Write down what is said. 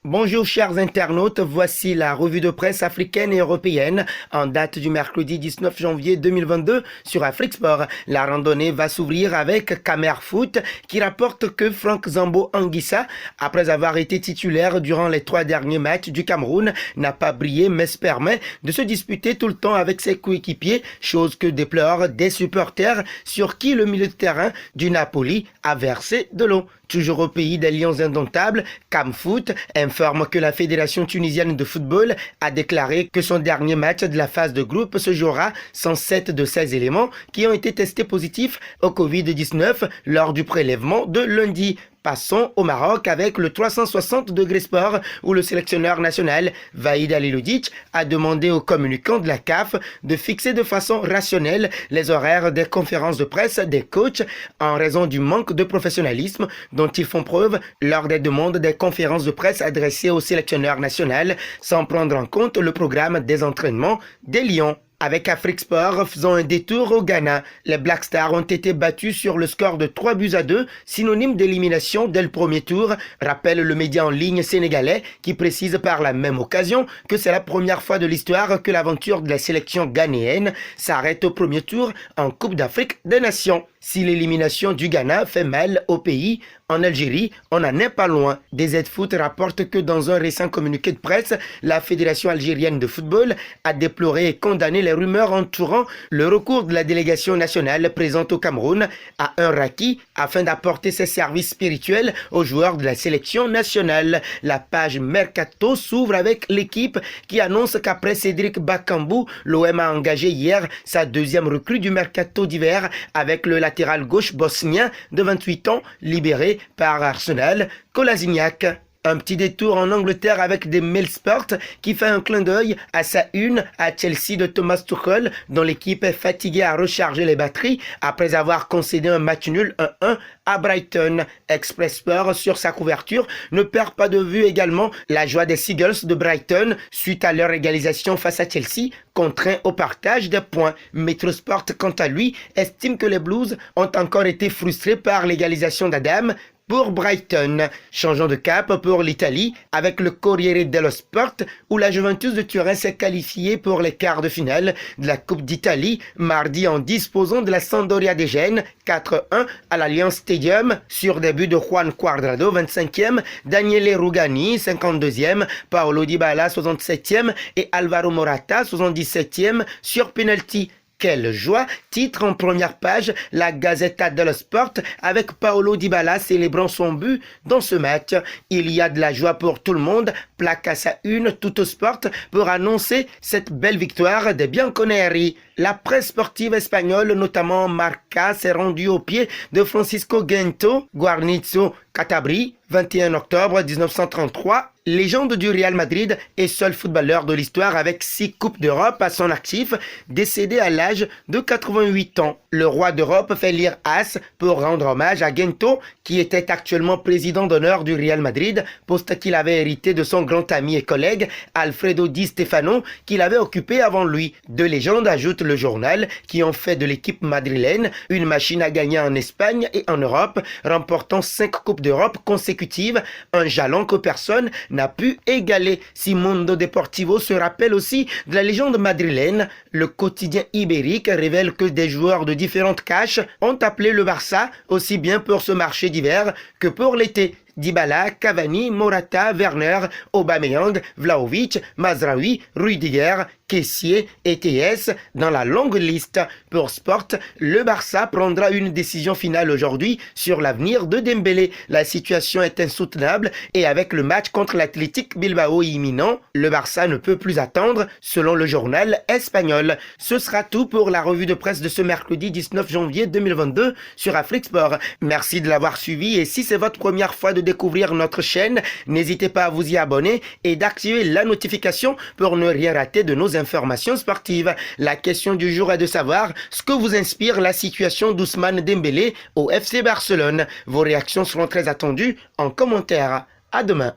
Bonjour chers internautes, voici la revue de presse africaine et européenne en date du mercredi 19 janvier 2022 sur Afrique Sport. La randonnée va s'ouvrir avec Camer Foot qui rapporte que Franck Zambo Anguissa, après avoir été titulaire durant les 3 derniers matchs du Cameroun, n'a pas brillé mais se permet de se disputer tout le temps avec ses coéquipiers, chose que déplorent des supporters sur qui le milieu de terrain du Napoli a versé de l'eau. Toujours au pays des lions indomptables, CamFoot informe que la Fédération tunisienne de football a déclaré que son dernier match de la phase de groupe se jouera sans 7 de 16 éléments qui ont été testés positifs au Covid-19 lors du prélèvement de lundi. Passons au Maroc avec le 360 degrés sport où le sélectionneur national Vahid Halilhodžić a demandé aux communicants de la CAF de fixer de façon rationnelle les horaires des conférences de presse des coachs en raison du manque de professionnalisme dont ils font preuve lors des demandes des conférences de presse adressées au sélectionneur national sans prendre en compte le programme des entraînements des Lions. Avec Afrique Sport, faisant un détour au Ghana, les Black Stars ont été battus sur le score de 3-2, synonyme d'élimination dès le premier tour, rappelle le média en ligne sénégalais qui précise par la même occasion que c'est la première fois de l'histoire que l'aventure de la sélection ghanéenne s'arrête au premier tour en Coupe d'Afrique des Nations. Si l'élimination du Ghana fait mal au pays, en Algérie, on n'en est pas loin. DZ Foot rapporte que dans un récent communiqué de presse, la Fédération algérienne de football a déploré et condamné les rumeurs entourant le recours de la délégation nationale présente au Cameroun à un raki afin d'apporter ses services spirituels aux joueurs de la sélection nationale. La page Mercato s'ouvre avec l'équipe qui annonce qu'après Cédric Bakambu, l'OM a engagé hier sa deuxième recrue du Mercato d'hiver avec le latéral gauche bosnien de 28 ans libéré par Arsenal, Kolasinac. Un petit détour en Angleterre avec des Mail Sport qui fait un clin d'œil à sa une à Chelsea de Thomas Tuchel dont l'équipe est fatiguée à recharger les batteries après avoir concédé un match nul 1-1 à Brighton. Express Sport sur sa couverture ne perd pas de vue également la joie des Seagulls de Brighton suite à leur égalisation face à Chelsea contraint au partage des points. Metro Sport quant à lui estime que les Blues ont encore été frustrés par l'égalisation d'Adam pour Brighton. Changeons de cap pour l'Italie avec le Corriere dello Sport où la Juventus de Turin s'est qualifiée pour les quarts de finale de la Coupe d'Italie mardi en disposant de la Sampdoria des Gênes 4-1 à l'Allianz Stadium sur des buts de Juan Cuadrado 25e, Daniele Rugani 52e, Paolo Dybala 67e et Alvaro Morata 77e sur penalty. Quelle joie, titre en première page la Gazzetta dello Sport avec Paolo Dybala célébrant son but dans ce match. Il y a de la joie pour tout le monde, plaque à sa une Tuttosport pour annoncer cette belle victoire des Bianconeri. La presse sportive espagnole, notamment Marca, s'est rendue au pied de Francisco Gento Guarnizo Catabri, 21 octobre 1933, légende du Real Madrid et seul footballeur de l'histoire avec 6 Coupes d'Europe à son actif, décédé à l'âge de 88 ans. Le roi d'Europe fait lire As pour rendre hommage à Gento, qui était actuellement président d'honneur du Real Madrid, poste qu'il avait hérité de son grand ami et collègue Alfredo Di Stefano, qu'il avait occupé avant lui. Deux légendes, ajoute le journal, qui ont fait de l'équipe madrilène une machine à gagner en Espagne et en Europe, remportant 5 Coupes d'Europe consécutives, un jalon que personne n'a pu égaler. Si Mundo Deportivo se rappelle aussi de la légende madrilène, le quotidien ibérique révèle que des joueurs de différentes caches ont appelé le Barça aussi bien pour ce marché d'hiver que pour l'été. Dybala, Cavani, Morata, Werner, Aubameyang, Vlahovic, Mazraoui, Rudiger, Kessié et TS dans la longue liste. Pour Sport, le Barça prendra une décision finale aujourd'hui sur l'avenir de Dembélé. La situation est insoutenable et avec le match contre l'Athletic Bilbao imminent, le Barça ne peut plus attendre selon le journal espagnol. Ce sera tout pour la revue de presse de ce mercredi 19 janvier 2022 sur Afrique Sport. Merci de l'avoir suivi et si c'est votre première fois de découvrir notre chaîne, n'hésitez pas à vous y abonner et d'activer la notification pour ne rien rater de nos informations sportives. La question du jour est de savoir ce que vous inspire la situation d'Ousmane Dembélé au FC Barcelone. Vos réactions seront très attendues en commentaire. À demain.